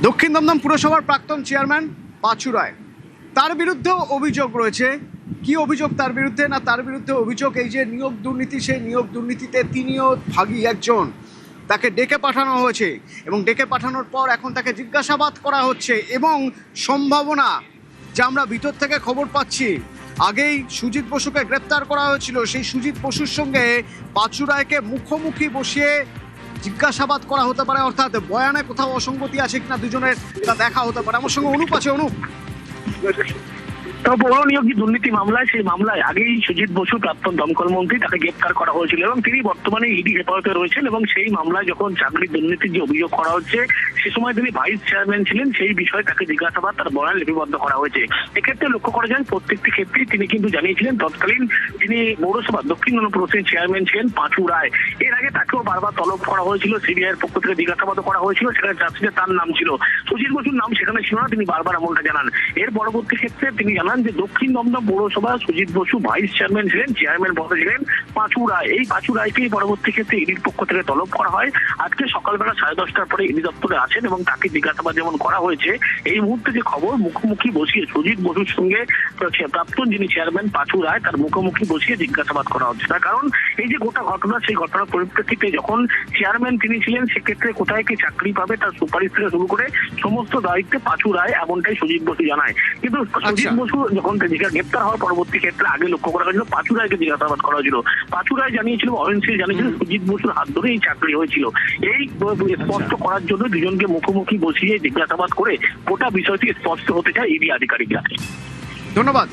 দক্ষিণ দমদম পুরসভার প্রাক্তন চেয়ারম্যান পাঁচু রায়, তার বিরুদ্ধেও অভিযোগ রয়েছে। কি অভিযোগ তার বিরুদ্ধে? না, তার বিরুদ্ধে অভিযোগ এই যে নিয়োগ দুর্নীতি, সেই নিয়োগ দুর্নীতিতে তিনিও ভাগী একজন। তাকে ডেকে পাঠানো হয়েছে এবং ডেকে পাঠানোর পর এখন তাকে জিজ্ঞাসাবাদ করা হচ্ছে এবং সম্ভাবনা, যা আমরা ভিতর থেকে খবর পাচ্ছি, আগেই সুজিত বসুকে গ্রেপ্তার করা হয়েছিল, সেই সুজিত বসুর সঙ্গে পাঁচু রায়কে মুখোমুখি বসিয়ে জিজ্ঞাসাবাদ করা হতে পারে, অর্থাৎ বয়ানে কোথাও অসঙ্গতি আছে কিনা দুজনের তা দেখা হতে পারে। আমার সঙ্গে অনুপ আছে। অনুপ, পৌর নিয়োগ দুর্নীতি মামলায়, সেই মামলায় আগেই সুজিত বসু প্রাক্তন দমকল মন্ত্রী, তাকে গ্রেপ্তার করা হয়েছিল এবং তিনি বর্তমানে ইডি হেফাজতে রয়েছেন। এবং সেই মামলায় যখন চাকরির দুর্নীতির যে অভিযোগ করা হচ্ছে, সে সময় তিনি ভাইস চেয়ারম্যান ছিলেন, সেই বিষয়ে তাকে জিজ্ঞাসাবাদ, তার বয়ান লিপিবদ্ধ করা হয়েছে। এক্ষেত্রে লক্ষ্য করা যায় প্রত্যেকটি ক্ষেত্রেই তিনি কিন্তু জানিয়েছিলেন তৎকালীন তিনি পৌরসভা দক্ষিণ দমদম পৌরসভার চেয়ারম্যান ছিলেন পাঁচু রায়। এর আগে তাকেও বারবার তলব করা হয়েছিল, সিবিআই এর পক্ষ থেকে জিজ্ঞাসাবাদ করা হয়েছিল, সেখানে চার্জশিটে তার নাম ছিল, সুজিত বসুর নাম সেখানে ছিল না, তিনি বারবার এমনটা জানান। এর পরবর্তী ক্ষেত্রে তিনি জানান যে দক্ষিণ দমদম পৌরসভা সুজিত বসু ভাইস চেয়ারম্যান ছিলেন, চেয়ারম্যান পদে ছিলেন পাঁচু রায়। এই পাঁচু রায়কেই পরবর্তী ক্ষেত্রে ইডির পক্ষ থেকে তলব করা হয়। আজকে সকালবেলা 10:30টার পরে ইডি দপ্তরে আছেন এবং তাকে জিজ্ঞাসাবাদ যেমন করা হয়েছে, এই মুহূর্তে যে খবর, মুখোমুখি বসিয়ে সুজিত বসুর সঙ্গে প্রাক্তন যিনি চেয়ারম্যান পাঁচু রায়, তার মুখোমুখি বসিয়ে জিজ্ঞাসাবাদ করা হচ্ছে। তার কারণ এই যে গোটা ঘটনা, সেই ঘটনার পরিপ্রেক্ষিতে যখন চেয়ারম্যান তিনি ছিলেন, সেক্ষেত্রে কোথায় কি চাকরি পাবে তার সুপারিশ থেকে শুরু করে সমস্ত দায়িত্বে পাঁচু রায়, এমনটাই সুজিত বসু জানায়। কিন্তু সুজিত বসু যখন গ্রেপ্তার হওয়ার পরবর্তী ক্ষেত্রে আগে লক্ষ্য করা হয়েছিল পাঁচু রায়কে জিজ্ঞাসাবাদ করা হয়েছিল। পাঁচু রায় জানিয়েছিল, অয়নশীল জানিয়েছিলেন সুজিত বসুর হাত ধরে এই চাকরি হয়েছিল। এই স্পষ্ট করার জন্য দুজনকে মুখোমুখি বসিয়ে জিজ্ঞাসাবাদ করে গোটা বিষয়টি স্পষ্ট হতে চায় ইডি আধিকারিকরা। ধন্যবাদ।